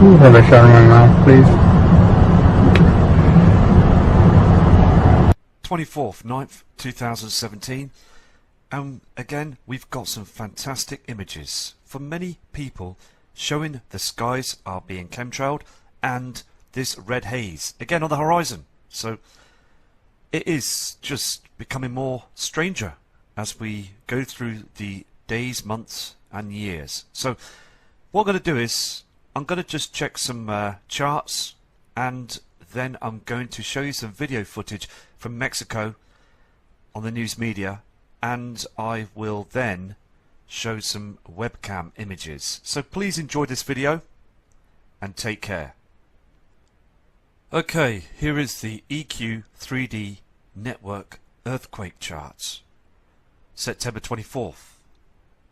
You have a shot in my mouth, please. 24th, 9th, 2017. And again, we've got some fantastic images from many people showing the skies are being chemtrailed and this red haze again on the horizon. So it is just becoming more stranger as we go through the days, months and years. So what I'm going to do is I'm going to just check some charts, and then I'm going to show you some video footage from Mexico on the news media, and I will then show some webcam images. So please enjoy this video and take care. Okay, here is the EQ 3D network earthquake charts. September 24th,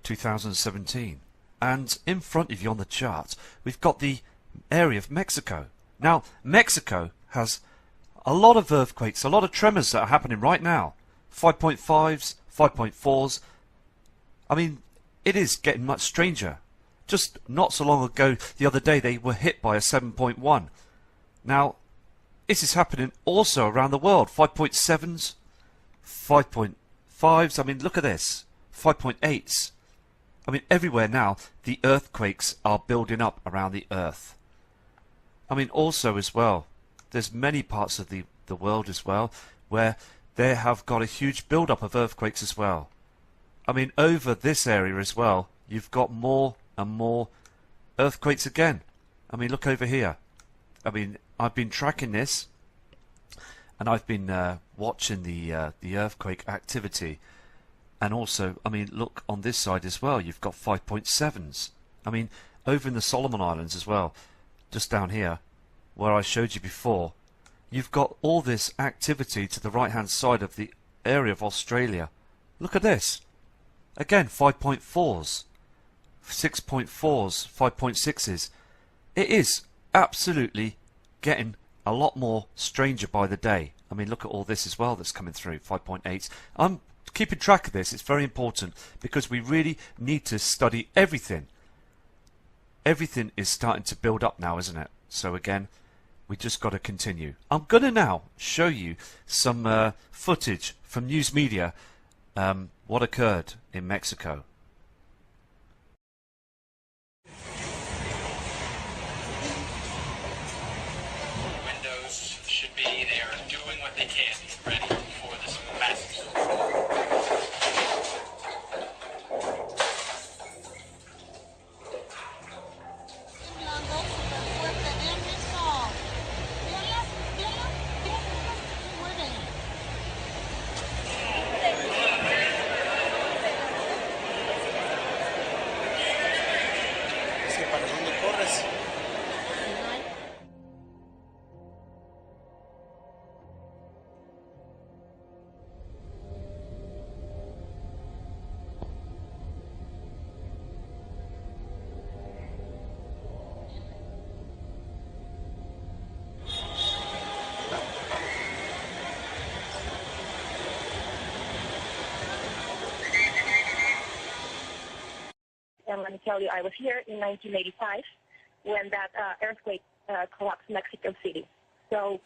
2017. And in front of you on the chart, we've got the area of Mexico. Now, Mexico has a lot of earthquakes, a lot of tremors that are happening right now. 5.5s, 5.4s. I mean, it is getting much stranger. Just not so long ago, the other day, they were hit by a 7.1. Now, this is happening also around the world. 5.7s, 5.5s. I mean, look at this. 5.8s. I mean, everywhere now, the earthquakes are building up around the earth. I mean, also as well, there's many parts of the world as well where they have got a huge build-up of earthquakes as well. I mean, over this area as well, you've got more and more earthquakes again. I mean, look over here. I mean, I've been tracking this, and I've been watching the earthquake activity. And also, I mean, look on this side as well, you've got 5.7s. I mean, over in the Solomon Islands as well, just down here, where I showed you before, you've got all this activity to the right-hand side of the area of Australia. Look at this. Again, 5.4s, 6.4s, 5.6s. It is absolutely getting a lot more stranger by the day. I mean, look at all this as well that's coming through, 5.8s. I'm keeping track of this. It's very important because we really need to study everything. Everything is starting to build up now, isn't it? So again, we just got to continue. I'm going to now show you some footage from news media, what occurred in Mexico. Windows should be there doing what they can, ready for this massive storm. And let me tell you, I was here in 1985 when that earthquake collapsed Mexico City. So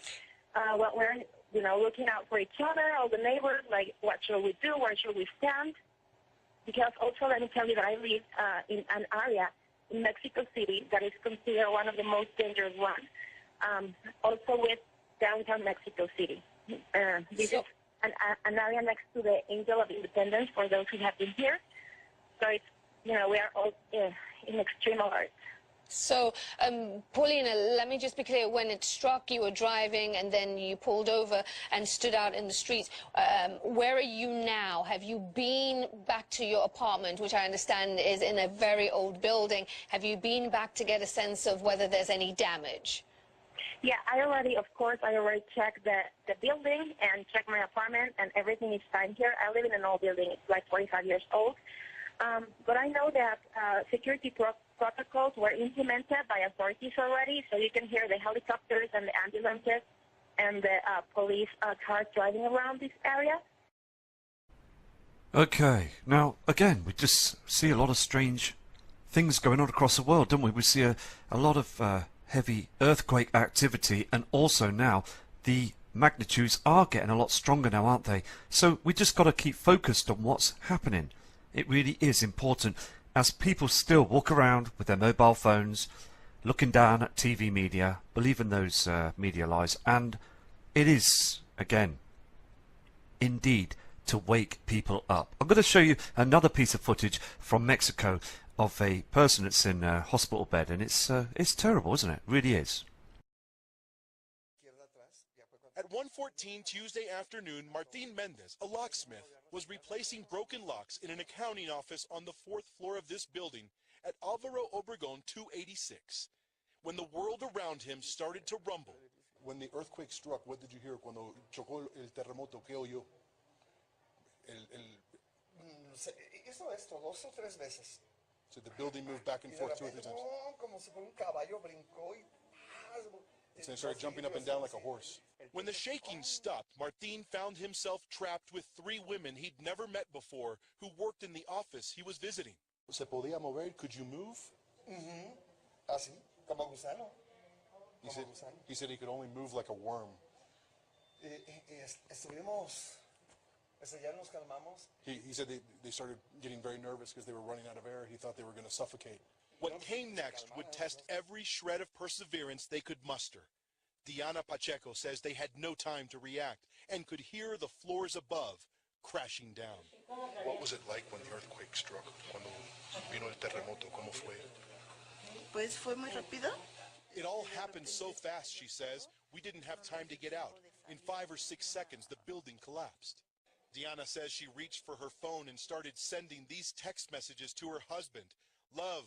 what we're, looking out for each other, all the neighbors, like, what should we do? Where should we stand? Because also, let me tell you that I live in an area in Mexico City that is considered one of the most dangerous ones, also with downtown Mexico City. This is an area next to the Angel of Independence for those who have been here. So it's, we are all in extreme alert. So, Paulina, let me just be clear. When it struck, you were driving and then you pulled over and stood out in the streets. Where are you now? Have you been back to your apartment, which I understand is in a very old building? Have you been back to get a sense of whether there's any damage? Yeah, I already checked the building and checked my apartment, and everything is fine here. I live in an old building. It's like 45 years old. But I know that security protocols were implemented by authorities already, so you can hear the helicopters and the ambulances and the police cars driving around this area. Okay, now again, we just see a lot of strange things going on across the world, don't we? We see a lot of heavy earthquake activity, and also now the magnitudes are getting a lot stronger now, aren't they? So we just got to keep focused on what's happening. It really is important, as people still walk around with their mobile phones, looking down at TV media, believing those media lies, and it is, again, indeed, to wake people up. I'm going to show you another piece of footage from Mexico of a person that's in a hospital bed, and it's terrible, isn't it? It really is. At 1:14 Tuesday afternoon, Martin Mendez, a locksmith, was replacing broken locks in an accounting office on the 4th floor of this building at Alvaro Obregón 286, when the world around him started to rumble. When the earthquake struck, what did you hear cuando chocó el terremoto? ¿Qué oyó? Hizo esto 2 o 3 veces. So the building moved back and Y de forth 2 or 3 repente, times. como si fuera un caballo, brincó y... So they started jumping up and down like a horse. When the shaking stopped, Martin found himself trapped with 3 women he'd never met before who worked in the office he was visiting. Se podía mover? Could you move? Así, como gusano. He said he could only move like a worm. Estuvimos... ya nos calmamos. He said they started getting very nervous because they were running out of air. He thought they were going to suffocate. What came next would test every shred of perseverance they could muster. Diana Pacheco says they had no time to react and could hear the floors above crashing down. What was it like when the earthquake struck? Cuando vino el terremoto, ¿cómo fue? Pues fue muy rápido. It all happened so fast, she says, we didn't have time to get out. In 5 or 6 seconds, the building collapsed. Diana says she reached for her phone and started sending these text messages to her husband. Love,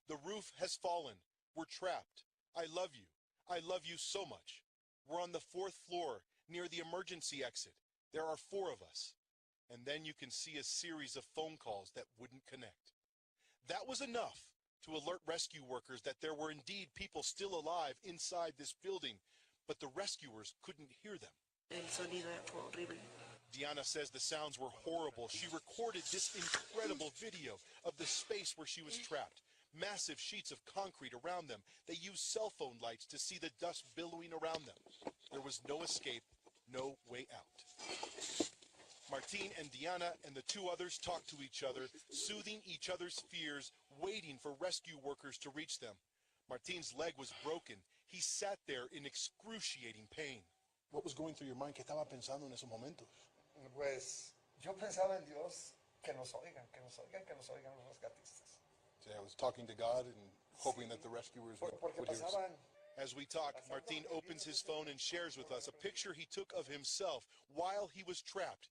the roof has fallen. We're trapped. I love you. I love you so much. We're on the 4th floor near the emergency exit. There are 4 of us. And then you can see a series of phone calls that wouldn't connect. That was enough to alert rescue workers that there were indeed people still alive inside this building, but the rescuers couldn't hear them. El sonido fue horrible. Diana says the sounds were horrible. She recorded this incredible video of the space where she was trapped. Massive sheets of concrete around them. They used cell phone lights to see the dust billowing around them. There was no escape, no way out. Martin and Diana and the 2 others talked to each other, soothing each other's fears, waiting for rescue workers to reach them. Martin's leg was broken. He sat there in excruciating pain. What was going through your mind? ¿Qué estaba pensando en esos momentos? Pues yo pensaba en Dios, que nos oigan los rescatistas. So I was talking to God and hoping that the rescuers would Porque hear us. pasaban... As we talk, Martin opens his phone and shares with us a picture he took of himself while he was trapped.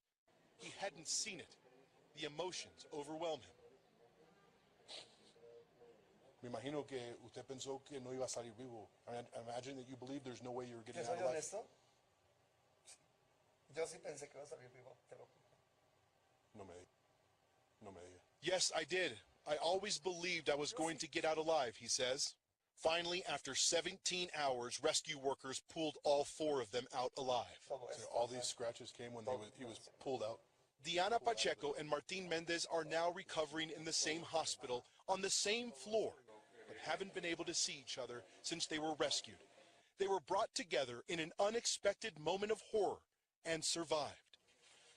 He hadn't seen it. The emotions overwhelm him. Me imagino que usted pensó que no iba a salir vivo. I imagine that you believe there's no way you were getting ¿Te out soy alive. honesto? Yo sí pensé que iba a salir vivo, te lo juro. No me diga. Yes, I did. I always believed I was going to get out alive, he says. Finally, after 17 hours, rescue workers pulled all 4 of them out alive. So all these scratches came when he was pulled out. Diana Pacheco and Martin Mendez are now recovering in the same hospital on the same floor, but haven't been able to see each other since they were rescued. They were brought together in an unexpected moment of horror and survived.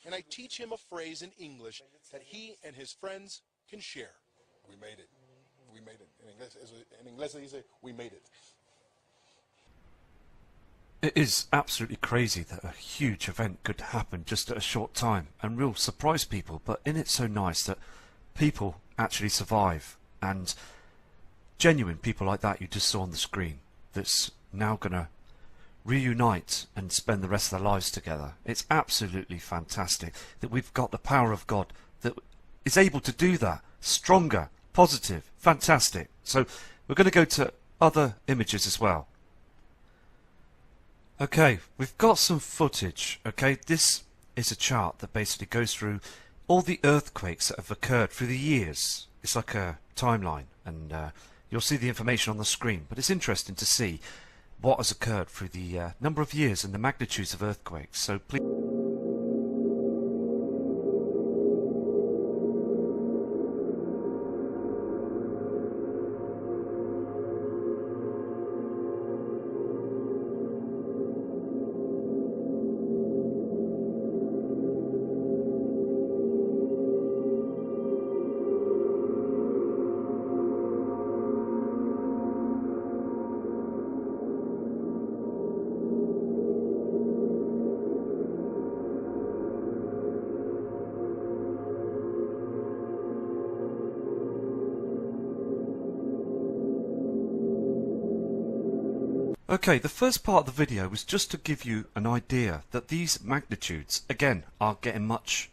And I teach him a phrase in English that he and his friends can share. We made it. We made it. In inglés se dice, we made it. It is absolutely crazy that a huge event could happen just at a short time and real surprise people, but isn't it so nice that people actually survive, and genuine people like that you just saw on the screen that's now going to reunite and spend the rest of their lives together. It's absolutely fantastic that we've got the power of God that is able to do that. Stronger, positive, fantastic. So we're going to go to other images as well. Okay, we've got some footage. Okay, this is a chart that basically goes through all the earthquakes that have occurred through the years. It's like a timeline, and you'll see the information on the screen, but it's interesting to see what has occurred through the number of years and the magnitudes of earthquakes. So please... Okay, the first part of the video was just to give you an idea that these magnitudes, again, are getting much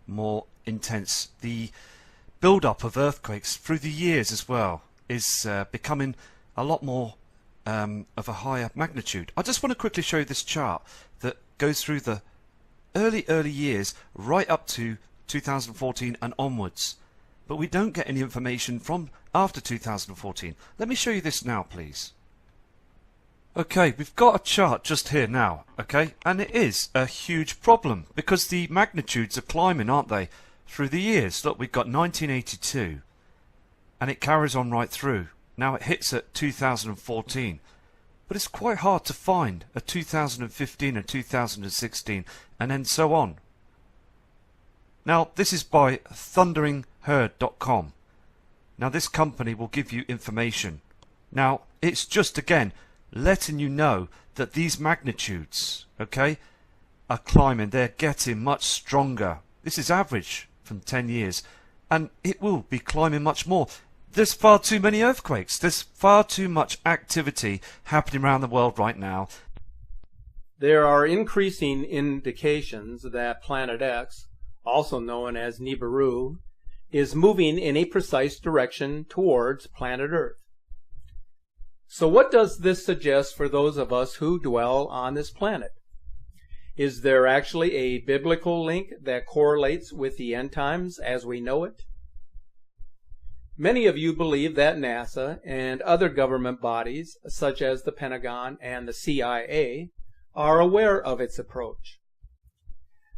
more intense. The build-up of earthquakes through the years as well is becoming a lot more of a higher magnitude. I just want to quickly show you this chart that goes through the early years right up to 2014 and onwards. But we don't get any information from after 2014. Let me show you this now, please. Okay, we've got a chart just here now, okay, and it is a huge problem because the magnitudes are climbing, aren't they, through the years. Look, we've got 1982 and it carries on right through. Now it hits at 2014, but it's quite hard to find a 2015 and 2016 and then so on. Now this is by thunderingheard.com. Now this company will give you information. Now it's just again letting you know that these magnitudes, okay, are climbing. They're getting much stronger. This is average from 10 years and it will be climbing much more. There's far too many earthquakes. There's far too much activity happening around the world right now. There are increasing indications that Planet X, also known as Nibiru, is moving in a precise direction towards planet Earth. So what does this suggest for those of us who dwell on this planet? Is there actually a biblical link that correlates with the end times as we know it? Many of you believe that NASA and other government bodies, such as the Pentagon and the CIA, are aware of its approach.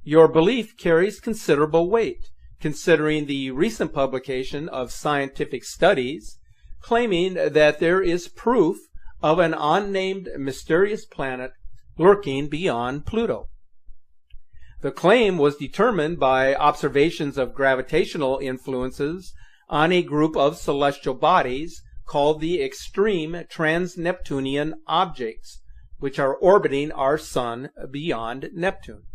Your belief carries considerable weight, considering the recent publication of scientific studies claiming that there is proof of an unnamed mysterious planet lurking beyond Pluto. The claim was determined by observations of gravitational influences on a group of celestial bodies called the extreme trans-Neptunian objects, which are orbiting our sun beyond Neptune.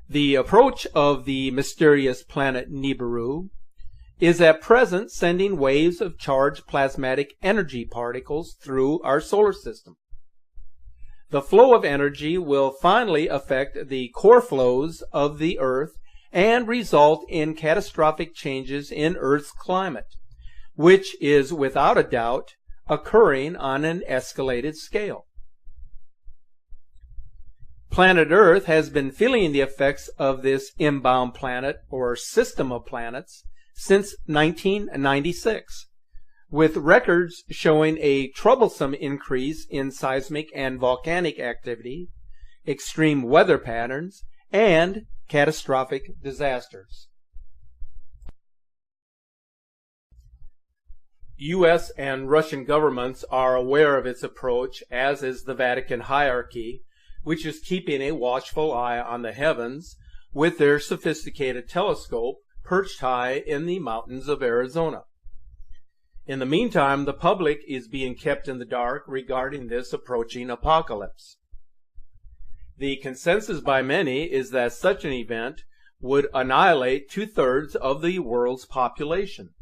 The approach of the mysterious planet Nibiru is at present sending waves of charged plasmatic energy particles through our solar system. The flow of energy will finally affect the core flows of the Earth and result in catastrophic changes in Earth's climate, which is without a doubt occurring on an escalated scale. Planet Earth has been feeling the effects of this inbound planet or system of planets since 1996, with records showing a troublesome increase in seismic and volcanic activity, extreme weather patterns, and catastrophic disasters. U.S. and Russian governments are aware of its approach, as is the Vatican hierarchy, which is keeping a watchful eye on the heavens with their sophisticated telescope perched high in the mountains of Arizona. In the meantime, the public is being kept in the dark regarding this approaching apocalypse. The consensus by many is that such an event would annihilate 2/3 of the world's population,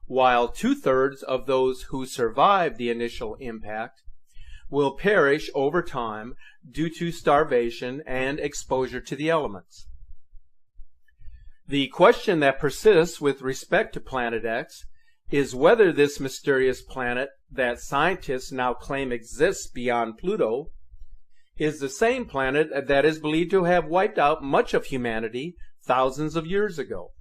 while 2/3 of those who survive the initial impact will perish over time due to starvation and exposure to the elements. The question that persists with respect to Planet X is whether this mysterious planet that scientists now claim exists beyond Pluto is the same planet that is believed to have wiped out much of humanity thousands of years ago.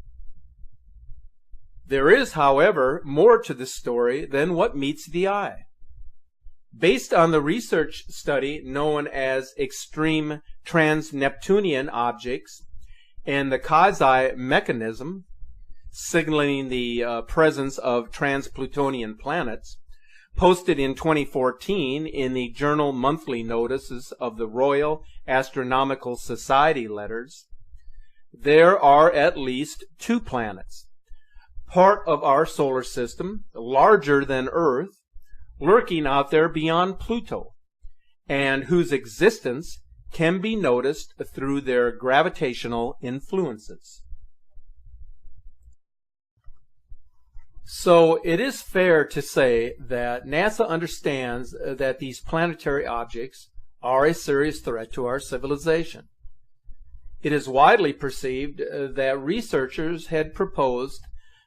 There is, however, more to this story than what meets the eye. Based on the research study known as extreme trans-Neptunian objects and the Kozai mechanism, signaling the presence of trans-Plutonian planets, posted in 2014 in the Journal Monthly Notices of the Royal Astronomical Society letters, there are at least 2 planets, part of our solar system, larger than Earth, lurking out there beyond Pluto, and whose existence can be noticed through their gravitational influences. So it is fair to say that NASA understands that these planetary objects are a serious threat to our civilization. It is widely perceived that researchers had proposed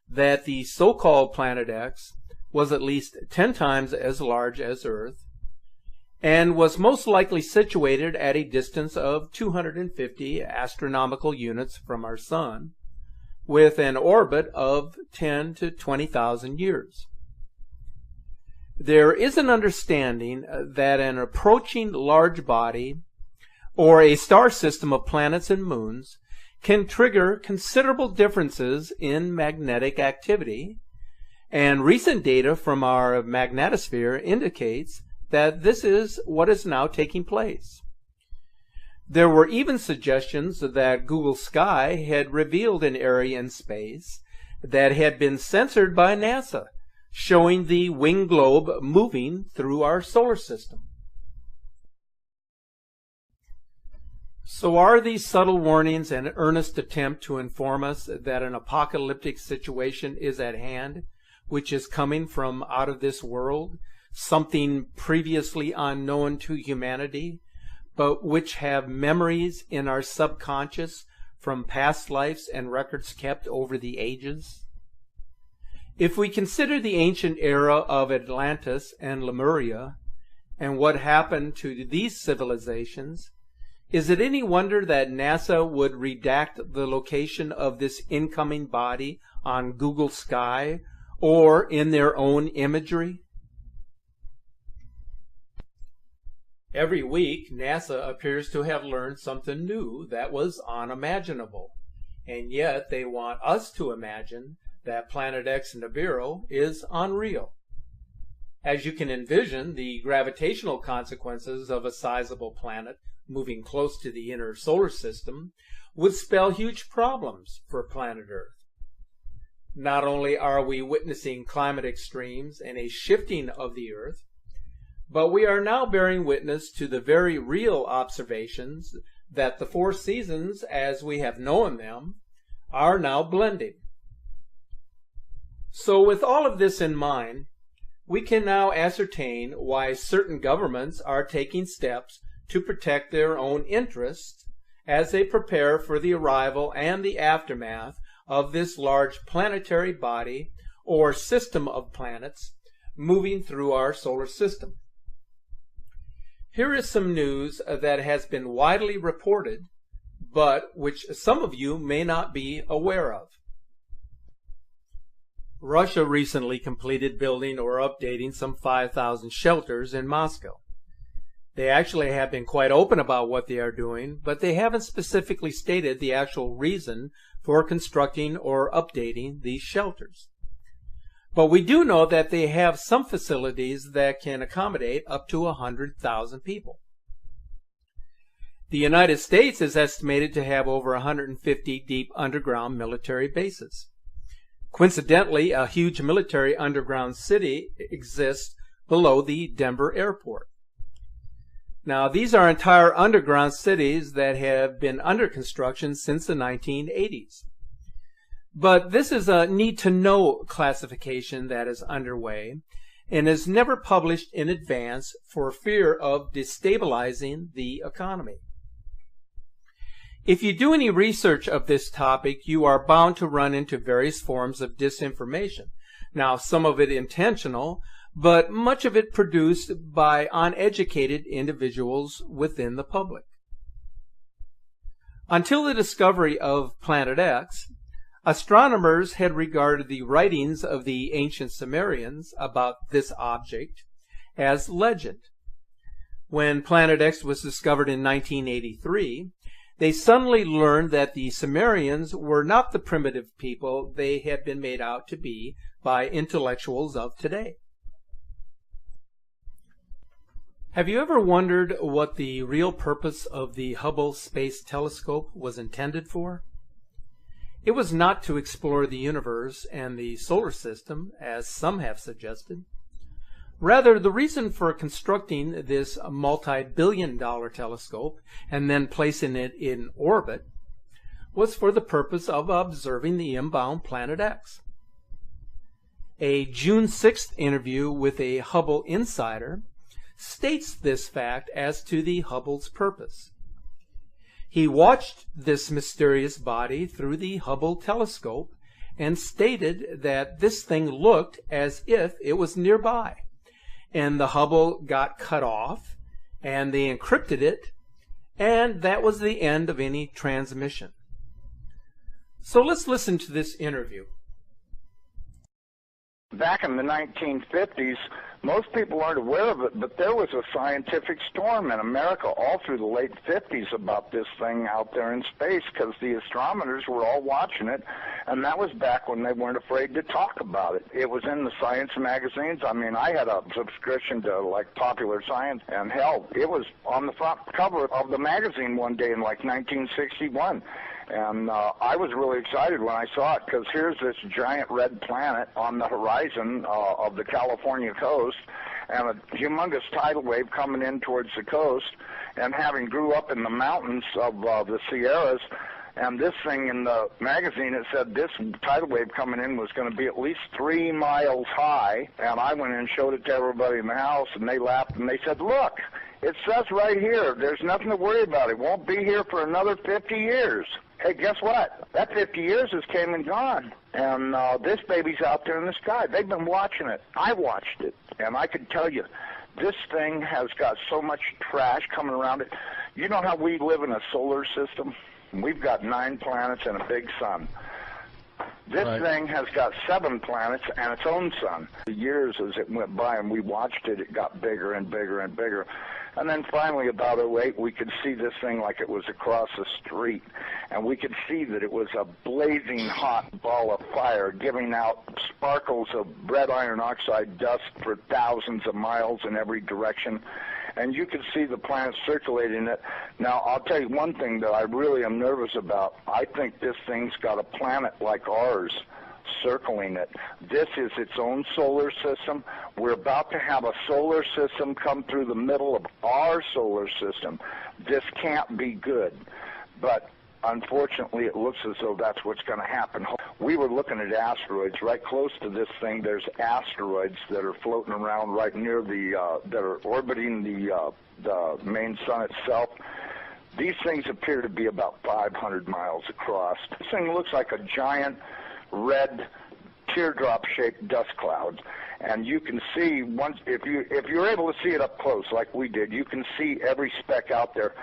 that the so-called Planet X was at least 10 times as large as Earth and was most likely situated at a distance of 250 astronomical units from our Sun, with an orbit of 10 to 20,000 years. There is an understanding that an approaching large body or a star system of planets and moons can trigger considerable differences in magnetic activity, and recent data from our magnetosphere indicates that this is what is now taking place. There were even suggestions that Google Sky had revealed an area in space that had been censored by NASA, showing the winged globe moving through our solar system. So are these subtle warnings an earnest attempt to inform us that an apocalyptic situation is at hand, which is coming from out of this world, something previously unknown to humanity, but which have memories in our subconscious from past lives and records kept over the ages? If we consider the ancient era of Atlantis and Lemuria and what happened to these civilizations, is it any wonder that NASA would redact the location of this incoming body on Google Sky or in their own imagery? Every week, NASA appears to have learned something new that was unimaginable, and yet they want us to imagine that Planet X Nibiru is unreal. As you can envision, the gravitational consequences of a sizable planet moving close to the inner solar system would spell huge problems for planet Earth. Not only are we witnessing climate extremes and a shifting of the Earth, but we are now bearing witness to the very real observations that the four seasons, as we have known them, are now blending. So with all of this in mind, we can now ascertain why certain governments are taking steps to protect their own interests as they prepare for the arrival and the aftermath of this large planetary body or system of planets moving through our solar system. Here is some news that has been widely reported, but which some of you may not be aware of. Russia recently completed building or updating some 5,000 shelters in Moscow. They actually have been quite open about what they are doing, but they haven't specifically stated the actual reason for constructing or updating these shelters. But we do know that they have some facilities that can accommodate up to 100,000 people. The United States is estimated to have over 150 deep underground military bases. Coincidentally, a huge military underground city exists below the Denver airport. Now, these are entire underground cities that have been under construction since the 1980s. But this is a need-to-know classification that is underway and is never published in advance for fear of destabilizing the economy. If you do any research of this topic, you are bound to run into various forms of disinformation. Now, some of it intentional, but much of it produced by uneducated individuals within the public. Until the discovery of Planet X, astronomers had regarded the writings of the ancient Sumerians about this object as legend. When Planet X was discovered in 1983, they suddenly learned that the Sumerians were not the primitive people they had been made out to be by intellectuals of today. Have you ever wondered what the real purpose of the Hubble Space Telescope was intended for? It was not to explore the universe and the solar system, as some have suggested. Rather, the reason for constructing this multi-billion-dollar telescope and then placing it in orbit was for the purpose of observing the inbound Planet X. A June 6th interview with a Hubble insider states this fact as to the Hubble's purpose. He watched this mysterious body through the Hubble telescope and stated that this thing looked as if it was nearby. And the Hubble got cut off, and they encrypted it, and that was the end of any transmission. So let's listen to this interview. Back in the 1950s, most people aren't aware of it, but there was a scientific storm in America all through the late 50s about this thing out there in space because the astronomers were all watching it, and that was back when they weren't afraid to talk about it. It was in the science magazines. I mean, I had a subscription to, like, Popular Science, and hell, it was on the front cover of the magazine one day in, like, 1961. And I was really excited when I saw it because here's this giant red planet on the horizon of the California coast and a humongous tidal wave coming in towards the coast. And having grew up in the mountains of the Sierras, and this thing in the magazine, it said this tidal wave coming in was going to be at least 3 miles high. And I went in and showed it to everybody in the house, and they laughed and they said, look, it says right here, there's nothing to worry about. It won't be here for another 50 years. Hey, guess what? That 50 years has came and gone. And this baby's out there in the sky. They've been watching it. I watched it. And I can tell you, this thing has got so much trash coming around it. You know how we live in a solar system? We've got 9 planets and a big sun. This thing has got 7 planets and its own sun. The years as it went by and we watched it, it got bigger and bigger and bigger. And then finally, about 2008, we could see this thing like it was across the street. And we could see that it was a blazing hot ball of fire giving out sparkles of red iron oxide dust for thousands of miles in every direction. And you could see the planet circulating it. Now, I'll tell you one thing that I really am nervous about. I think this thing's got a planet like ours circling it. This is its own solar system. We're about to have a solar system come through the middle of our solar system. This can't be good. But unfortunately, it looks as though that's what's going to happen. We were looking at asteroids. Right close to this thing, there's asteroids that are floating around right near the, that are orbiting the main sun itself. These things appear to be about 500 miles across. This thing looks like a giant red teardrop-shaped dust cloud, and you can see once if you're able to see it up close like we did, you can see every speck out there.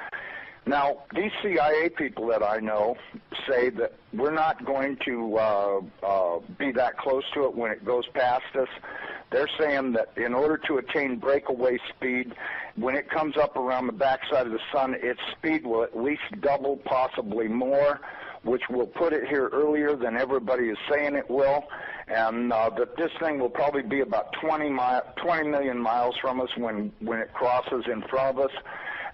Now, these CIA people that I know say that we're not going to be that close to it when it goes past us. They're saying that in order to attain breakaway speed, when it comes up around the backside of the sun, its speed will at least double, possibly more, which will put it here earlier than everybody is saying it will, and that this thing will probably be about 20 million miles from us when it crosses in front of us.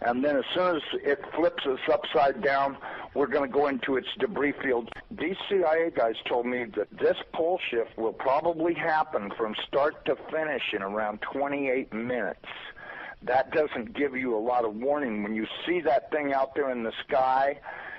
And then as soon as it flips us upside down, we're going to go into its debris field. These CIA guys told me that this pole shift will probably happen from start to finish in around 28 minutes. That doesn't give you a lot of warning. When you see that thing out there in the sky,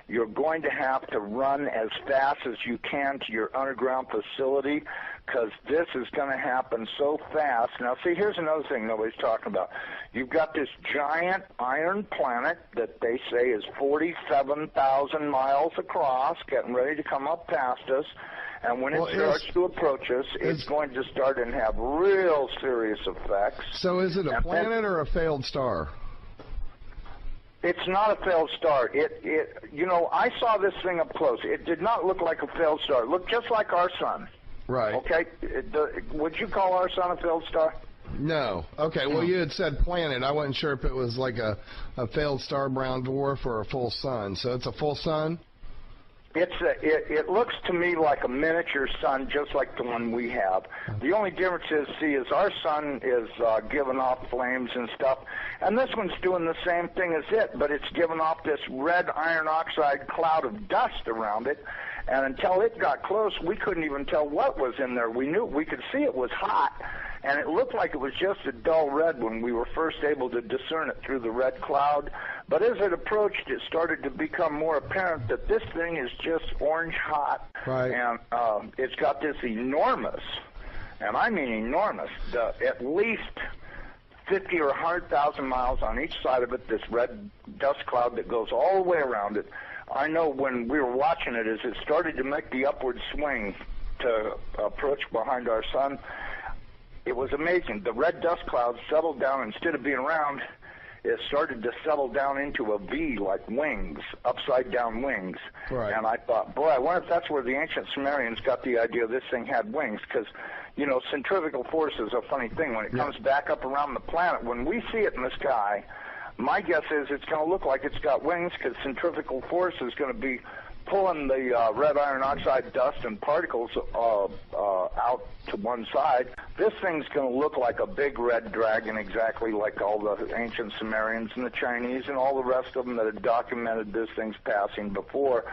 you're going to have to run as fast as you can to your underground facility because this is going to happen so fast. Now, see, here's another thing nobody's talking about. You've got this giant iron planet that they say is 47,000 miles across, getting ready to come up past us. And when it starts to approach us, it's going to start and have real serious effects. So is it a planet or a failed star? It's not a failed star. You know, I saw this thing up close. It did not look like a failed star. It looked just like our sun. Right. Okay. Would you call our sun a failed star? No. Okay. Well, you had said planet. I wasn't sure if it was like a failed star brown dwarf or a full sun. So it's a full sun? It looks to me like a miniature sun, just like the one we have. The only difference is our sun is giving off flames and stuff, and this one's doing the same thing as it, but it's giving off this red iron oxide cloud of dust around it, and until it got close, we couldn't even tell what was in there. We could see it was hot, and it looked like it was just a dull red when we were first able to discern it through the red cloud. But as it approached, it started to become more apparent that this thing is just orange hot. Right. And it's got this enormous and I mean enormous, at least 50 or 100,000 miles on each side of it, this red dust cloud that goes all the way around it. I know when we were watching it, as it started to make the upward swing to approach behind our sun, it was amazing. The red dust cloud settled down. Instead of being round, it started to settle down into a V, like wings, upside-down wings. Right. And I thought, boy, I wonder if that's where the ancient Sumerians got the idea this thing had wings, because, you know, centrifugal force is a funny thing. When it comes back up around the planet, when we see it in the sky, my guess is it's going to look like it's got wings, because centrifugal force is going to be pulling the red iron oxide dust and particles out to one side. This thing's going to look like a big red dragon, exactly like all the ancient Sumerians and the Chinese and all the rest of them that had documented this thing's passing before.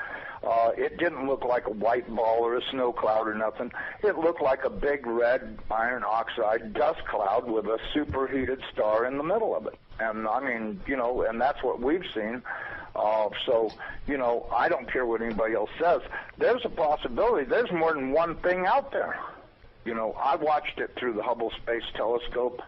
It didn't look like a white ball or a snow cloud or nothing. It looked like a big red iron oxide dust cloud with a superheated star in the middle of it. And I mean, you know, and that's what we've seen. So, you know, I don't care what anybody else says. There's a possibility. There's more than one thing out there. You know, I watched it through the Hubble Space Telescope,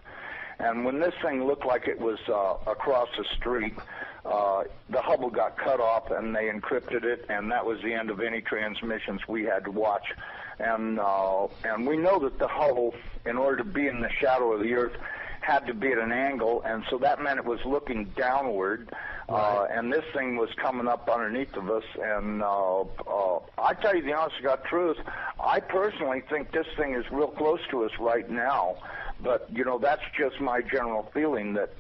and when this thing looked like it was across the street, the Hubble got cut off and they encrypted it, and that was the end of any transmissions we had to watch. And we know that the Hubble, in order to be in the shadow of the Earth, had to be at an angle, and so that meant it was looking downward, and this thing was coming up underneath of us. And I tell you the honest to God truth, I personally think this thing is real close to us right now. But, you know, that's just my general feeling that,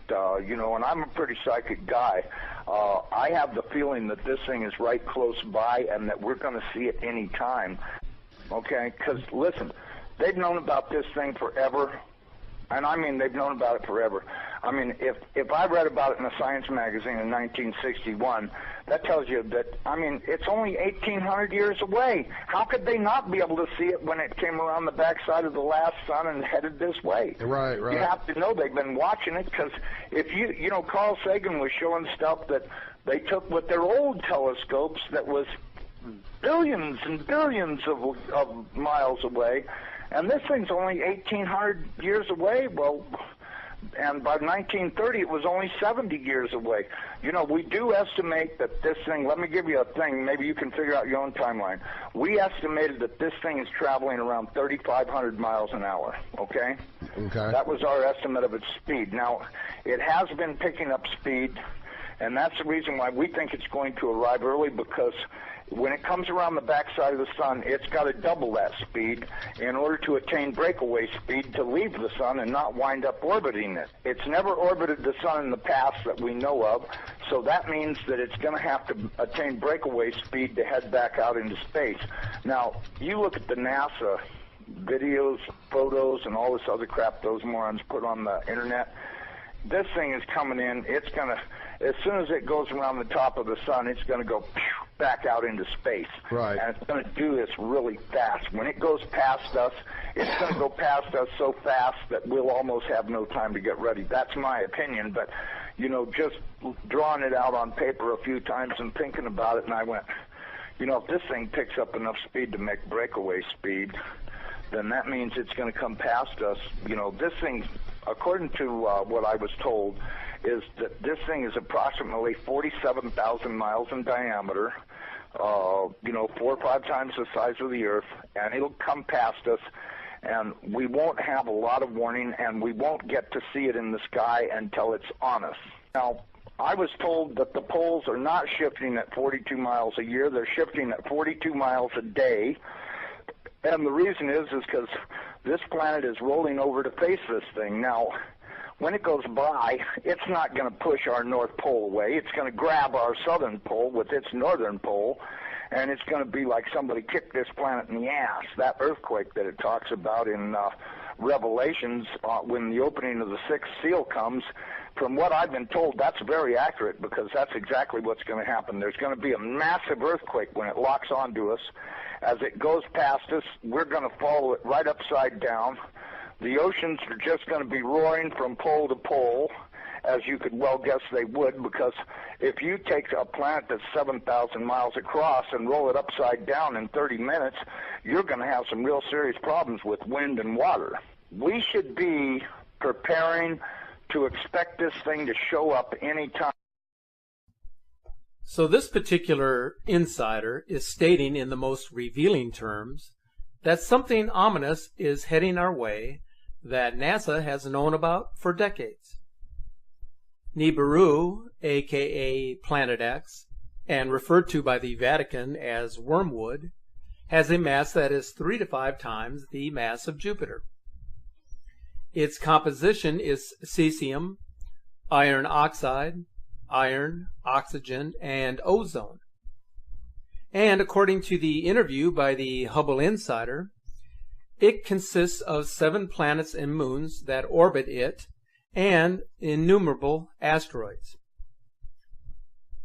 you know, and I'm a pretty psychic guy. I have the feeling that this thing is right close by and that we're going to see it any time. Okay? Because, listen, they've known about this thing forever. And I mean, they've known about it forever. I mean, if I read about it in a science magazine in 1961, that tells you that, I mean, it's only 1,800 years away. How could they not be able to see it when it came around the backside of the last sun and headed this way? Right, right. You have to know they've been watching it, because if you know, Carl Sagan was showing stuff that they took with their old telescopes that was billions and billions of miles away. And this thing's only 1,800 years away. Well, and by 1930, it was only 70 years away. You know, we do estimate that this thing, let me give you a thing, maybe you can figure out your own timeline. We estimated that this thing is traveling around 3,500 miles an hour, okay? Okay. That was our estimate of its speed. Now, it has been picking up speed, and that's the reason why we think it's going to arrive early, because when it comes around the backside of the sun, it's got to double that speed in order to attain breakaway speed to leave the sun and not wind up orbiting it. It's never orbited the sun in the past that we know of, so that means that it's going to have to attain breakaway speed to head back out into space. Now, you look at the NASA videos, photos, and all this other crap those morons put on the internet. This thing is coming in. It's going to, as soon as it goes around the top of the sun, it's going to go back out into space. Right. And it's going to do this really fast. When it goes past us, it's going to go past us so fast that we'll almost have no time to get ready. That's my opinion, but, you know, just drawing it out on paper a few times and thinking about it, and I went, you know, if this thing picks up enough speed to make breakaway speed, then that means it's going to come past us. You know, this thing, according to what I was told, is that this thing is approximately 47,000 miles in diameter, you know, 4 or 5 times the size of the Earth, and it'll come past us, and we won't have a lot of warning, and we won't get to see it in the sky until it's on us. Now, I was told that the poles are not shifting at 42 miles a year. They're shifting at 42 miles a day, and the reason is because this planet is rolling over to face this thing. Now, when it goes by, it's not going to push our North Pole away. It's going to grab our southern pole with its northern pole, and it's going to be like somebody kicked this planet in the ass. That earthquake that it talks about in Revelations, when the opening of the sixth seal comes, from what I've been told, that's very accurate, because that's exactly what's going to happen. There's going to be a massive earthquake when it locks onto us. As it goes past us, we're going to follow it right upside down. The oceans are just going to be roaring from pole to pole, as you could well guess they would, because if you take a planet that's 7,000 miles across and roll it upside down in 30 minutes, you're going to have some real serious problems with wind and water. We should be preparing to expect this thing to show up anytime. So this particular insider is stating in the most revealing terms that something ominous is heading our way that NASA has known about for decades. Nibiru, aka Planet X, and referred to by the Vatican as Wormwood, has a mass that is 3 to 5 times the mass of Jupiter. Its composition is cesium, iron oxide, iron, oxygen, and ozone. And according to the interview by the Hubble Insider, it consists of 7 planets and moons that orbit it and innumerable asteroids.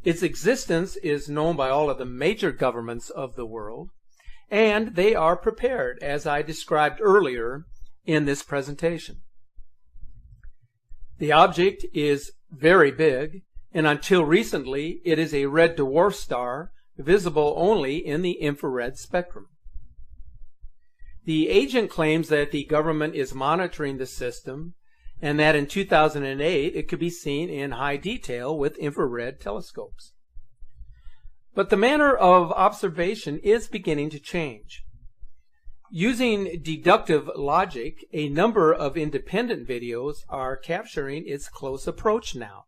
Its existence is known by all of the major governments of the world, and they are prepared, as I described earlier in this presentation. The object is very big, and until recently it is a red dwarf star visible only in the infrared spectrum. The agent claims that the government is monitoring the system and that in 2008 it could be seen in high detail with infrared telescopes. But the manner of observation is beginning to change. Using deductive logic, a number of independent videos are capturing its close approach now.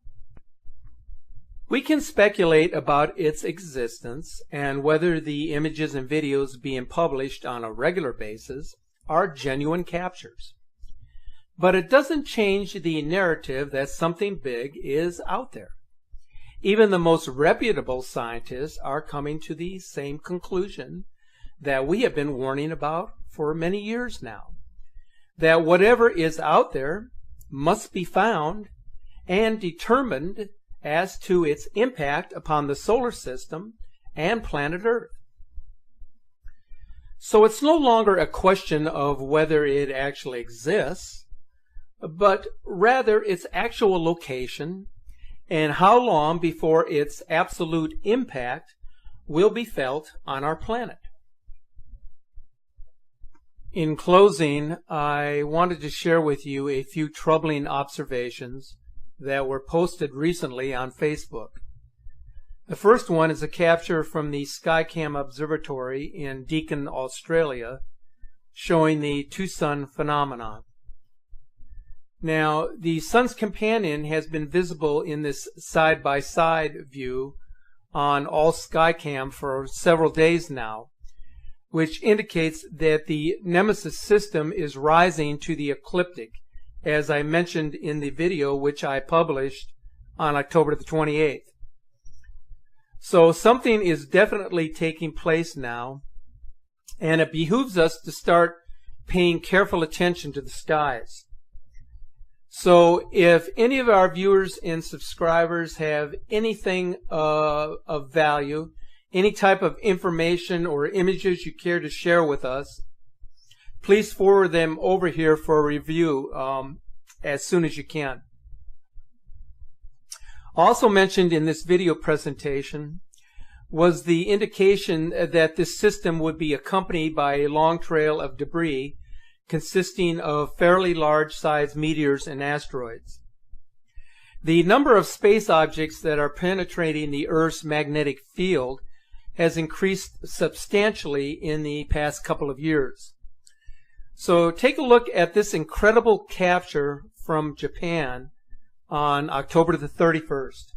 We can speculate about its existence and whether the images and videos being published on a regular basis are genuine captures. But it doesn't change the narrative that something big is out there. Even the most reputable scientists are coming to the same conclusion that we have been warning about for many years now. That whatever is out there must be found and determined as to its impact upon the solar system and planet Earth. So it's no longer a question of whether it actually exists, but rather its actual location and how long before its absolute impact will be felt on our planet. In closing, I wanted to share with you a few troubling observations that were posted recently on Facebook. The first one is a capture from the Skycam Observatory in Deakin, Australia, showing the two-sun phenomenon. Now, the sun's companion has been visible in this side-by-side view on all Skycam for several days now, which indicates that the Nemesis system is rising to the ecliptic, as I mentioned in the video which I published on October the 28th. So something is definitely taking place now, and it behooves us to start paying careful attention to the skies. So if any of our viewers and subscribers have anything of value, any type of information or images you care to share with us, please forward them over here for a review as soon as you can. Also mentioned in this video presentation was the indication that this system would be accompanied by a long trail of debris consisting of fairly large-sized meteors and asteroids. The number of space objects that are penetrating the Earth's magnetic field has increased substantially in the past couple of years. So take a look at this incredible capture from Japan on October the 31st.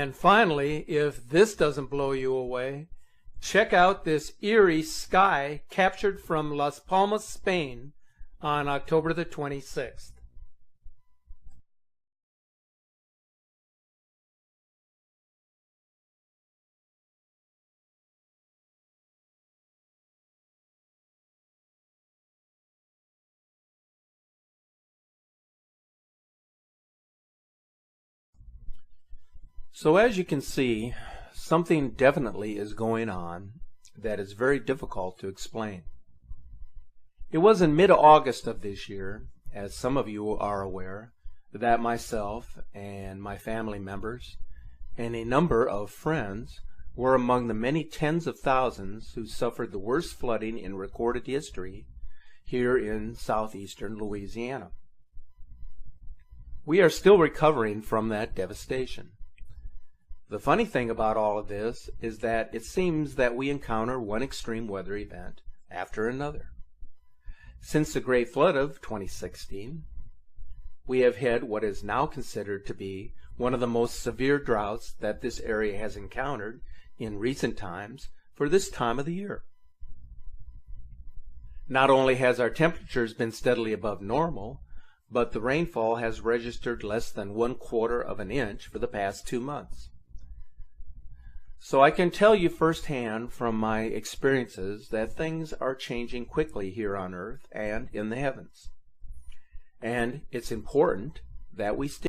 And finally, if this doesn't blow you away, check out this eerie sky captured from Las Palmas, Spain on October the 26th. So as you can see, something definitely is going on that is very difficult to explain. It was in mid-August of this year, as some of you are aware, that myself and my family members and a number of friends were among the many tens of thousands who suffered the worst flooding in recorded history here in southeastern Louisiana. We are still recovering from that devastation. The funny thing about all of this is that it seems that we encounter one extreme weather event after another. Since the Great Flood of 2016, we have had what is now considered to be one of the most severe droughts that this area has encountered in recent times for this time of the year. Not only has our temperatures been steadily above normal, but the rainfall has registered less than 1/4 of an inch for the past 2 months. So I can tell you firsthand from my experiences that things are changing quickly here on Earth and in the heavens. And it's important that we stay